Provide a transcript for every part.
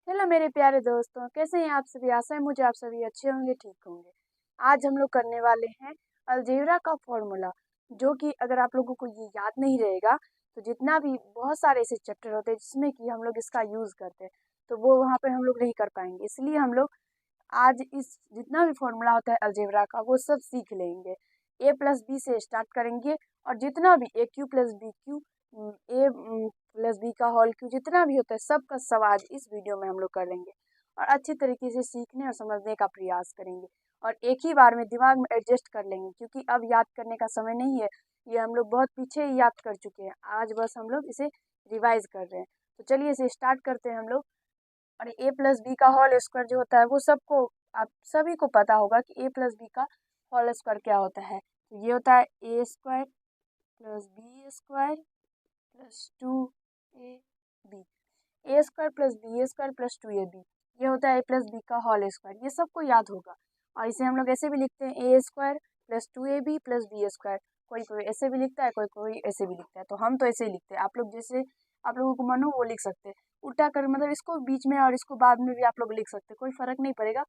Hello मेरे प्यारे दोस्तों, कैसे हैं आप सभी। आशा है मुझे आप सभी अच्छे होंगे, ठीक होंगे। आज हम लोग करने वाले हैं अलजेब्रा का फॉर्मूला, जो कि अगर आप लोगों को ये याद नहीं रहेगा तो जितना भी बहुत सारे ऐसे चैप्टर होते हैं जिसमें कि हम लोग इसका यूज़ करते हैं तो वो वहाँ पे हम लोग नहीं कर पाएंगे। इसलिए हम लोग आज इस जितना भी फॉर्मूला होता है अलजेब्रा का वो सब सीख लेंगे। ए प्लस बी से स्टार्ट करेंगे और जितना भी ए क्यू प्लस बी क्यू, ए प्लस बी का होल क्यू, जितना भी होता है सब का सब आज इस वीडियो में हम लोग कर लेंगे और अच्छी तरीके से सीखने और समझने का प्रयास करेंगे और एक ही बार में दिमाग में एडजस्ट कर लेंगे, क्योंकि अब याद करने का समय नहीं है। ये हम लोग बहुत पीछे ही याद कर चुके हैं, आज बस हम लोग इसे रिवाइज कर रहे हैं। तो चलिए इसे स्टार्ट करते हैं हम लोग। और ए प्लस बी का होल स्क्वायर जो होता है वो सबको, आप सभी को पता होगा कि ए प्लस बी का होल स्क्वायर क्या होता है। तो ये होता है A square plus B square plus 2ab। A square plus B square plus 2ab, ये होता है ए प्लस बी का होल स्क्वायर। ये सबको याद होगा और इसे हम लोग ऐसे भी लिखते हैं A square plus 2ab plus B square. कोई कोई ऐसे भी लिखता है, कोई कोई ऐसे भी लिखता है, तो हम तो ऐसे ही लिखते हैं। आप लोग जैसे आप लोगों को मन हो वो लिख सकते हैं। उल्टा कर मतलब इसको बीच में और इसको बाद में भी आप लोग लिख सकते हैं, कोई फर्क नहीं पड़ेगा,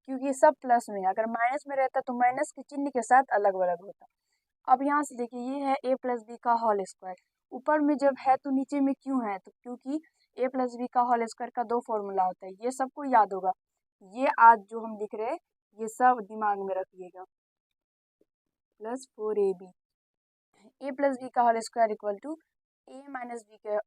क्योंकि सब प्लस में है। अगर माइनस में रहता तो माइनस के चिन्ह के साथ अलग अलग होता। अब यहाँ से देखिए, ये है ए प्लस बी का होल स्क्वायर। ऊपर में जब है तो नीचे में क्यों है, तो क्योंकि ए प्लस बी का होल स्क्वायर का दो फॉर्मूला होता है, ये सबको याद होगा। ये आज जो हम लिख रहे हैं ये सब दिमाग में रखिएगा। Plus 4ab, A plus B का whole square equal to A minus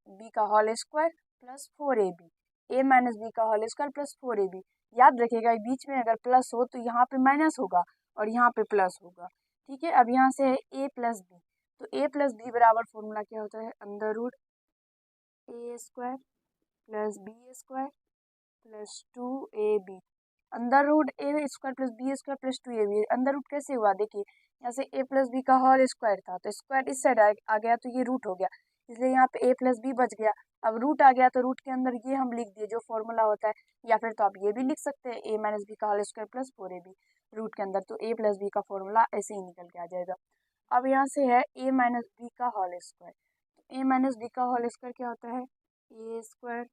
B का whole square plus 4ab। A minus B का होल स्क्वायर प्लस 4ab। याद रखिएगा बीच में अगर प्लस हो तो यहाँ पे माइनस होगा और यहाँ पे प्लस होगा। ठीक है, अब यहाँ से है ए प्लस बी, तो ए प्लस बी बराबर फॉर्मूला क्या होता है, under root A square plus B square plus 2ab। Under root A square plus B square plus 2ab। Under root कैसे हुआ, देखिए यहाँ से ए प्लस बी का होल स्क्वायर था तो स्क्वायर इस साइड आ गया तो ये रूट हो गया, इसलिए यहाँ पे ए प्लस बी बच गया। अब रूट आ गया तो रूट के अंदर ये हम लिख दिए जो फॉर्मूला होता है, या फिर तो आप ये भी लिख सकते हैं ए माइनस बी का whole square plus 4ab root के अंदर, तो ए प्लस बी का फॉर्मूला ऐसे ही निकल के आ जाएगा। अब यहाँ से है ए माइनस बी का होल स्क्वायर, तो ए माइनस बी का होल स्क्वायर क्या होता है, A square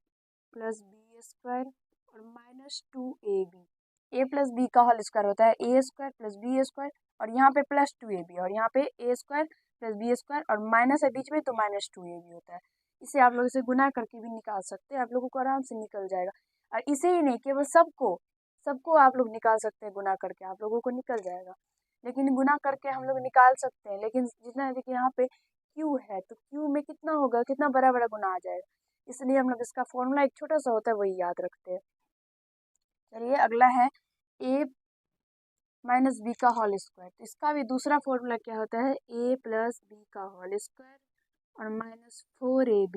plus B square और माइनस 2ab। ए प्लस बी का होल स्क्वायर होता है A square plus B square और यहाँ पे प्लस 2ab, और यहाँ पे ए स्क्वायर प्लस बी स्क्वायर और माइनस है बीच में तो माइनस 2ab होता है। इसे आप लोग इसे गुना करके भी निकाल सकते हैं, आप लोगों को आराम से निकल जाएगा। और इसे ही नहीं, केवल सबको सबको आप लोग निकाल सकते हैं, गुना करके आप लोगों को निकल जाएगा। लेकिन गुना करके हम लोग निकाल सकते हैं, लेकिन जितना देखिए यहाँ पे क्यू है तो क्यू में कितना होगा, कितना बड़ा बड़ा गुना आ जाएगा, इसलिए हम लोग इसका फॉर्मूला एक छोटा सा होता है वही याद रखते हैं। चलिए अगला है ए माइनस बी का होल स्क्वायर, तो इसका भी दूसरा फॉर्मूला क्या होता है, ए प्लस बी का होल स्क्वायर और माइनस 4ab।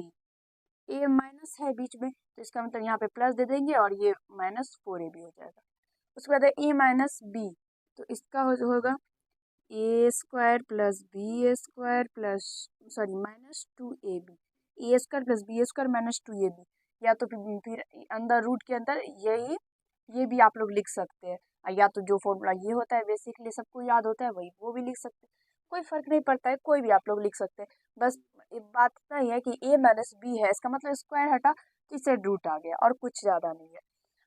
ए माइनस है बीच में तो इसका मतलब यहाँ पे प्लस दे देंगे और ये माइनस 4ab हो जाएगा। उसके बाद है ए माइनस बी, तो इसका होगा A square plus B square plus sorry minus 2ab। A square plus B square minus 2ab, या तो फिर अंदर रूट के अंदर यही ये भी आप लोग लिख सकते हैं। या तो जो फॉर्मूला ये होता है बेसिकली सबको याद होता है वही वो भी लिख सकते हैं, कोई फर्क नहीं पड़ता है, कोई भी आप लोग लिख सकते हैं। बस एक बात इतना ही है कि ए माइनस बी है, इसका मतलब स्क्वायर हटा तो इससे रूट आ गया और कुछ ज़्यादा नहीं है।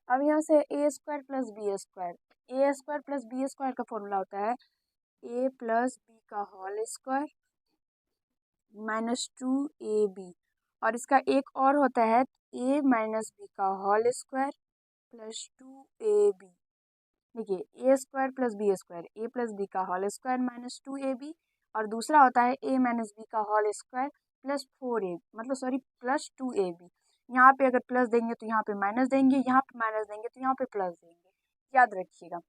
अब यहाँ से ए square plus B square, A square plus B square का फॉर्मूला होता है ए प्लस बी का होल स्क्वायर माइनस 2ab, और इसका एक और होता है ए माइनस बी का होल स्क्वायर प्लस 2ab। देखिए ए स्क्वायर प्लस बी स्क्वायर, ए प्लस बी का होल स्क्वायर माइनस 2ab, और दूसरा होता है ए माइनस बी का होल स्क्वायर प्लस 4ab, मतलब सॉरी प्लस 2ab। यहाँ पे अगर प्लस देंगे तो यहाँ पे माइनस देंगे, यहाँ पे माइनस देंगे तो यहाँ पे प्लस देंगे, याद रखिएगा।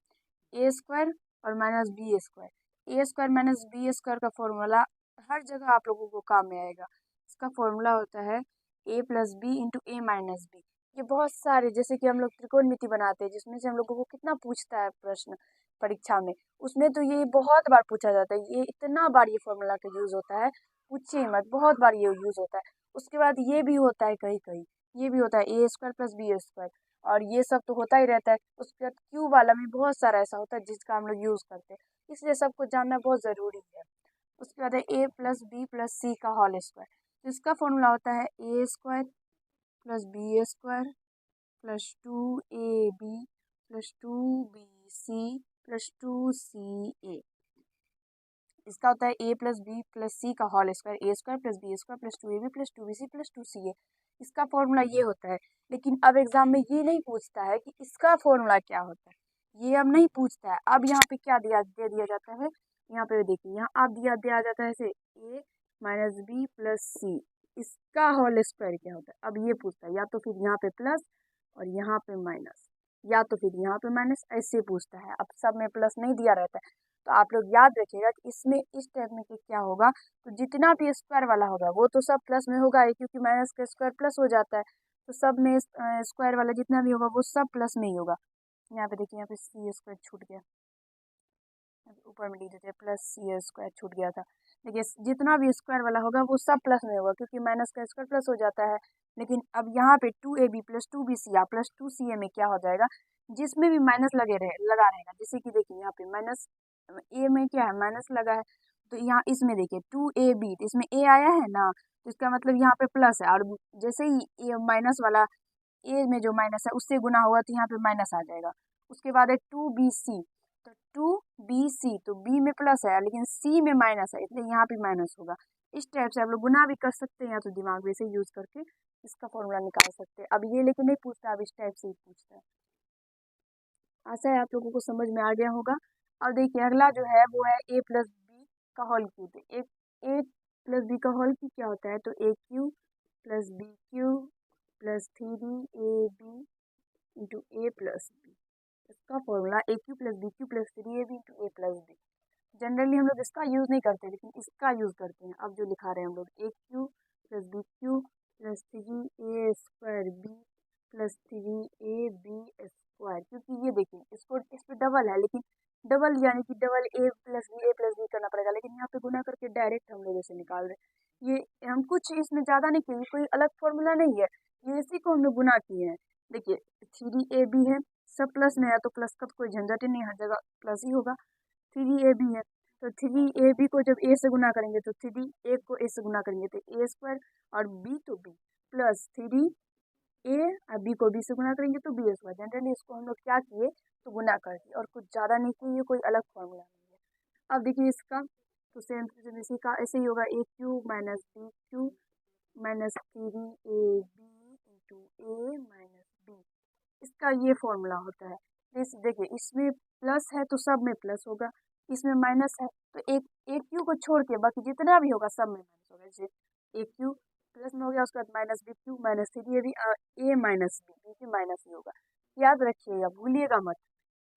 ए स्क्वायर और minus B square, A square minus B square का फॉर्मूला हर जगह आप लोगों को काम में आएगा। इसका फॉर्मूला होता है A plus B into A minus B. ये बहुत सारे, जैसे कि हम लोग त्रिकोणमिति बनाते हैं जिसमें से हम लोगों को कितना पूछता है प्रश्न परीक्षा में, उसमें तो ये बहुत बार पूछा जाता है, ये इतना बार ये फॉर्मूला का यूज़ होता है, पूछिए मत, बहुत बार ये यूज़ होता है। उसके बाद ये भी होता है कहीं कहीं, ये भी होता है A square plus B square, और ये सब तो होता ही रहता है। उसके बाद क्यू वाला में बहुत सारा ऐसा होता है जिसका हम लोग यूज़ करते हैं, इसलिए सबको जानना बहुत ज़रूरी है। उसके बाद है A plus B plus C का होल स्क्वायर, तो इसका फॉर्मूला होता है A square plus B square plus 2ab plus 2bc plus 2ca। इसका होता है a plus B plus C का whole square, A square plus B square plus 2ab plus 2bc plus 2ca। इसका formula ये होता है। लेकिन अब एग्जाम में ये नहीं पूछता है कि इसका फॉर्मूला क्या होता है, ये अब नहीं पूछता है। अब यहाँ पे क्या दे दिया जाता है, यहाँ पे देखिए, यहाँ अब दिया जाता है ऐसे a माइनस बी प्लस सी, इसका होल स्क्वायर क्या होता है। अब ये पूछता है, या तो फिर यहाँ पे प्लस और यहाँ पे माइनस, या तो फिर यहाँ पे माइनस, ऐसे पूछता है। अब सब में प्लस नहीं दिया रहता है, तो आप लोग याद रखिएगा कि इसमें इस टाइप में क्या होगा, तो जितना भी स्क्वायर वाला होगा वो तो सब प्लस में होगा ही, क्योंकि माइनस का स्क्वायर प्लस हो जाता है। तो सब में स्क्वायर वाला जितना भी होगा वो सब प्लस में ही होगा। यहाँ पे देखिए, यहाँ पे सी स्क्वायर छूट गया, ऊपर में लिख देते हैं प्लस सी स्क्वायर छूट गया था। देखिए जितना भी स्क्वायर वाला होगा वो सब प्लस में होगा, क्योंकि माइनस का स्क्वायर प्लस हो जाता है। लेकिन अब यहाँ पे 2ab प्लस 2bc या प्लस 2ca में क्या हो जाएगा, जिसमें भी माइनस लगा रहेगा। जैसे कि देखिए यहाँ पे माइनस ए में क्या है, माइनस लगा है, तो यहाँ इसमें देखिए 2ab, तो इसमें ए आया है ना, तो इसका मतलब यहाँ पे प्लस है। और जैसे ही माइनस वाला ए में जो माइनस है उससे गुना होगा तो यहाँ पे माइनस आ जाएगा। उसके बाद है 2bc, तो 2bc, तो b में प्लस है लेकिन c में माइनस है, इसलिए यहाँ पे माइनस होगा। इस टाइप से आप लोग गुना भी कर सकते हैं, या तो दिमाग में से यूज करके इसका फॉर्मूला निकाल सकते हैं। अब ये लेकिन नहीं पूछता, अब इस टाइप से ही पूछता है। आशा है आप लोगों को समझ में आ गया होगा। अब देखिए अगला जो है वो है a प्लस बी का होल क्यूब। एक a प्लस बी का होल क्यूब क्या होता है, तो a cube plus B cube plus 3ab into A plus B. इसका formula A cube plus B cube plus 3ab into A plus B. Generally हम लोग इसका यूज़ नहीं करते, लेकिन इसका यूज़ करते हैं। अब जो लिखा रहे हैं हम लोग, A cube plus B cube plus 3a square B plus 3ab square. क्योंकि ये देखिए इसको इस पर डबल है, लेकिन डबल यानी कि डबल ए प्लस बी करना पड़ेगा, लेकिन यहाँ पे गुना करके डायरेक्ट हम लोग इसे निकाल रहे हैं। ये हम कुछ इसमें ज़्यादा नहीं किए, कोई अलग फॉर्मूला नहीं है, ये इसी को हम लोग गुना किए हैं। देखिए 3ab है, सब प्लस में है तो प्लस का तो कोई झंझट ही नहीं, हर जगह प्लस ही होगा। 3ab है, तो 3ab को जब a से गुना करेंगे तो 3 a को a से गुना करेंगे तो a स्क्वायर, और b तो b प्लस 3a, और b को b से गुना करेंगे तो b स्क्वायर। जनरली इसको हम लोग क्या किए, तो गुना कर दिए, और कुछ ज़्यादा नहीं किए, ये कोई अलग फॉर्मूला नहीं है। अब देखिए इसका तो सेम इसी का ऐसे ही होगा, a cube minus B cube minus 3ab into A minus B. इसका ये फॉर्मूला होता है। देखिए इसमें प्लस है तो सब में प्लस होगा, इसमें माइनस है तो एक क्यू को छोड़ के बाकी जितना भी होगा सब में माइनस होगा। जैसे एक क्यू प्लस में हो गया, उसके बाद minus B cube minus 3ab, A minus B भी माइनस ही होगा। याद रखिएगा, भूलिएगा मत।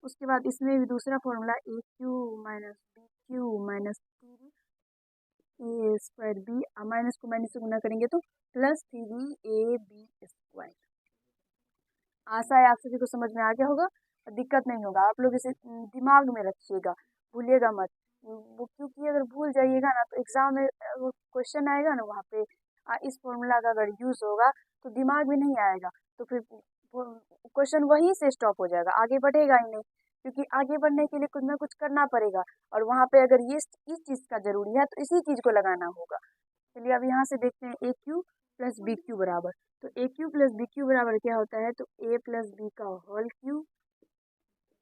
उसके बाद इसमें भी दूसरा formula A cube minus B cube minus 3 A square B, minus को माइनस से गुना करेंगे तो प्लस 3ab स्क्वायर। आशा है आप सभी को समझ में आ गया होगा और दिक्कत नहीं होगा। आप लोग इसे दिमाग में रखिएगा, भूलिएगा मत। वो क्योंकि अगर भूल जाइएगा ना तो एग्जाम में वो क्वेश्चन आएगा ना, वहाँ पे इस फॉर्मूला का अगर यूज होगा तो दिमाग में नहीं आएगा, तो फिर क्वेश्चन वहीं से स्टॉप हो जाएगा, आगे बढ़ेगा ही नहीं। क्योंकि आगे बढ़ने के लिए कुछ ना कुछ करना पड़ेगा, और वहाँ पे अगर ये इस चीज़ का जरूरी है तो इसी चीज़ को लगाना होगा। चलिए अब यहाँ से देखते हैं, A cube plus B cube बराबर, तो A cube plus B cube बराबर क्या होता है, तो ए प्लस बी का whole cube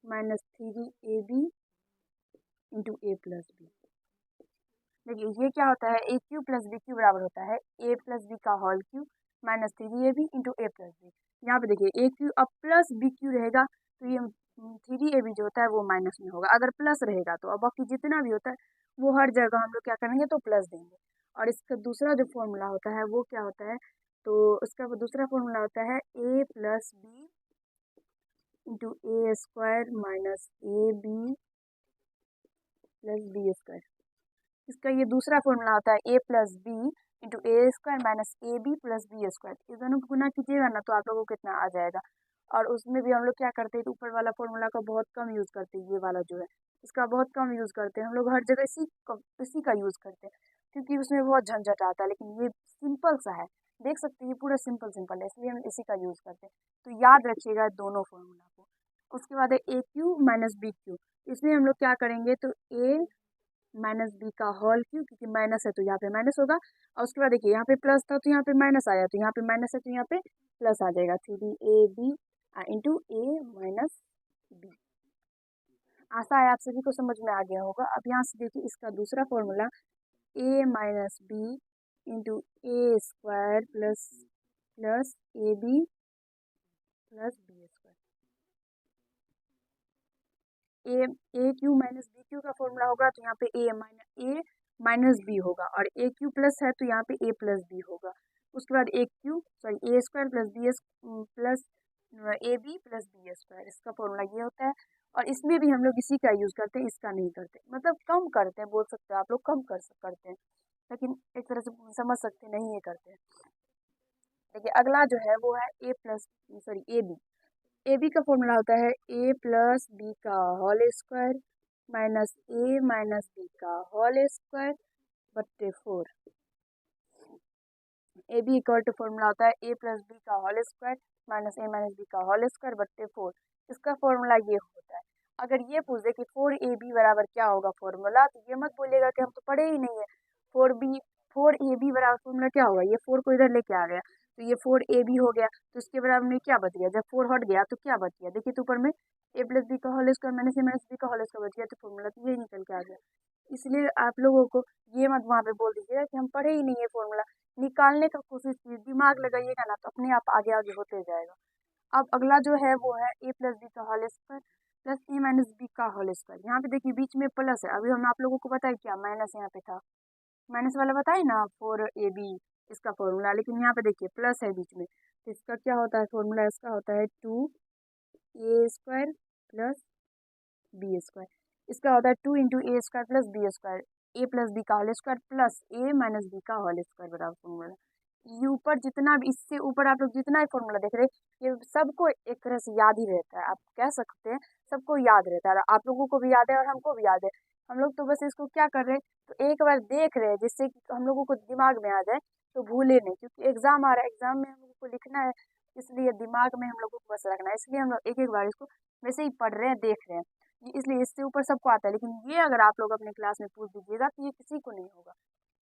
minus 3ab into A plus B. देखिए ये क्या होता है, A cube plus B cube बराबर होता है ए प्लस बी का whole cube minus 3ab into A plus B. यहाँ पे देखिए ए क्यू अब प्लस बी क्यू रहेगा तो ये 3ab जो होता है वो माइनस में होगा। अगर प्लस रहेगा तो अब बाकी जितना भी होता है वो हर जगह हम लोग क्या करेंगे, तो प्लस देंगे। और इसका दूसरा जो फॉर्मूला होता है वो क्या होता है, तो उसका दूसरा फॉर्मूला होता है A plus B into A square minus A B plus B square. इसका ये दूसरा फॉर्मूला होता है A plus B into A square minus A B plus B square. ये दोनों को गुना कीजिएगा ना तो आप लोगों को कितना आ जाएगा। और उसमें भी हम लोग क्या करते हैं, तो ऊपर वाला फॉर्मूला का बहुत कम यूज़ करते हैं, ये वाला जो है इसका बहुत कम यूज़ करते हैं हम लोग, हर जगह इसी का यूज़ करते हैं, क्योंकि उसमें बहुत झंझट आता है। लेकिन ये सिंपल सा है, देख सकते हैं ये पूरा सिंपल है, इसलिए हम इसी का यूज़ करते हैं। तो याद रखिएगा दोनों फॉर्मूला को। उसके बाद है A cube minus B Q, इसमें हम लोग क्या करेंगे, तो ए माइनस बी का होल क्यू, क्योंकि माइनस है तो यहाँ पे माइनस होगा। और उसके बाद देखिए यहाँ पे प्लस था तो यहाँ पे माइनस आया, तो यहाँ पे माइनस है तो यहाँ पे प्लस आ जाएगा, 3ab into A minus B. आशा है आप सभी को समझ में आ गया होगा। अब यहाँ से देखिए इसका दूसरा formula A minus B into A square plus plus A B plus B square. A cube minus B cube का फॉर्मूला होगा तो यहाँ पे ए माइनस बी होगा, और ए क्यू प्लस है तो यहाँ पे ए प्लस बी होगा। उसके बाद A square plus B plus A B plus B square, इसका फॉर्मूला ये होता है। और इसमें भी हम लोग इसी का यूज़ करते हैं, इसका नहीं करते, मतलब कम करते हैं, बोल सकते हैं आप लोग कम करते हैं, लेकिन एक तरह से समझ सकते नहीं ये करते हैं। देखिए अगला जो है वो है ए बी का फॉर्मूला होता है ए प्लस बी का whole square minus A minus B का होल स्क्वायर बट्टे 4। A B equal to formula होता है ए प्लस बी का whole square minus A minus B का होल स्क्वायर बट्टे 4। इसका फॉर्मूला ये होता है। अगर ये पूछे कि 4ab बराबर क्या होगा फॉर्मूला, तो ये मत बोलिएगा कि हम तो पढ़े ही नहीं है। 4ab बराबर फॉर्मूला क्या होगा, ये 4 को इधर लेके आ गया तो ये 4ab हो गया, तो इसके बराबर में क्या बच गया, जब 4 हट गया तो क्या बच गया, देखिए तो ऊपर में ए प्लस बी का whole square minus A minus B का होल स्क्वायर बच गया, तो फॉर्मूला तो यही निकल के आ गया। इसलिए आप लोगों को ये मत वहाँ पे बोल दीजिएगा कि हम पढ़े ही नहीं है फॉर्मूला, निकालने का कोशिश कीजिए, दिमाग लगाइएगा ना तो अपने आप आगे आगे होते जाएगा। अब अगला जो है वो है ए प्लस बी का whole square plus A minus B का होल स्क्वायर। यहाँ पे देखिए बीच में प्लस है, अभी हम आप लोगों को बताए क्या माइनस यहाँ पे था, माइनस वाला बताए ना 4ab इसका फॉर्मूला, लेकिन यहाँ पे देखिए प्लस है बीच में, तो इसका क्या होता है फॉर्मूला, इसका होता है 2a square plus B square. इसका होता है 2 into A square plus B square, A plus B का whole square plus A minus B का होल स्क्वायर बराबर फॉर्मूला। ये ऊपर जितना भी, इससे ऊपर आप लोग जितना भी फॉर्मूला देख रहे हैं ये सबको एक तरह से याद ही रहता है, आप कह सकते हैं सबको याद रहता है, आप लोगों को भी याद है और हमको भी याद है। हम लोग तो बस इसको क्या कर रहे हैं, तो एक बार देख रहे हैं जिससे कि हम लोगों को दिमाग में आ जाए, तो भूले नहीं, क्योंकि एग्जाम आ रहा है, एग्जाम में हम लोगों को लिखना है, इसलिए दिमाग में हम लोगों को बस रखना है, इसलिए हम लोग एक एक बार इसको वैसे ही पढ़ रहे हैं, देख रहे हैं। इसलिए इससे ऊपर सबको आता है, लेकिन ये अगर आप लोग अपने क्लास में पूछ दीजिएगा तो ये किसी को नहीं होगा,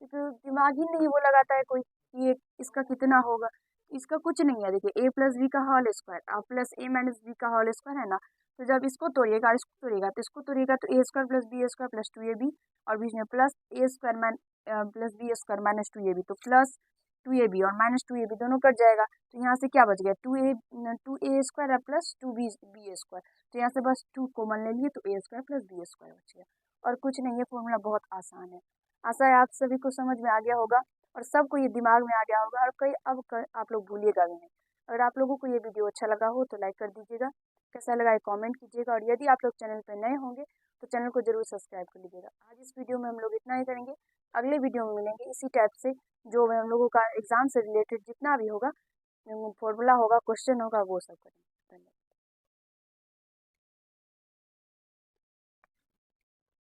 क्योंकि दिमाग ही नहीं वो लगाता है कोई, ये इसका कितना होगा, इसका कुछ नहीं है। देखिए ए प्लस बी का होल स्क्वायर और प्लस ए माइनस बी का होल स्क्वायर है ना, तो जब इसको तोड़िएगा इसको तोड़िएगा तो A square plus B square plus 2ab, और बीच में plus A square plus B square minus 2ab, तो प्लस 2ab और माइनस 2ab दोनों कट जाएगा, तो यहाँ से क्या बच गया 2a स्क्वायर और प्लस 2b स्क्वायर, तो यहाँ से बस 2 कॉमन ले लिए तो A square plus B square बच गया, और कुछ नहीं है, फॉर्मूला बहुत आसान है। आशा है आप सभी को समझ में आ गया होगा और सबको ये दिमाग में आ गया होगा, और आप लोग भूलिएगा भी नहीं। अगर आप लोगों को ये वीडियो अच्छा लगा हो तो लाइक कर दीजिएगा, कैसा लगा है कमेंट कीजिएगा, और यदि आप लोग चैनल पर नए होंगे तो चैनल को जरूर सब्सक्राइब कर लीजिएगा। आज इस वीडियो में हम लोग इतना ही करेंगे, अगले वीडियो में मिलेंगे इसी टाइप से, जो हम लोगों का एग्जाम से रिलेटेड जितना भी होगा फॉर्मूला होगा, क्वेश्चन होगा, वो सब करेंगे।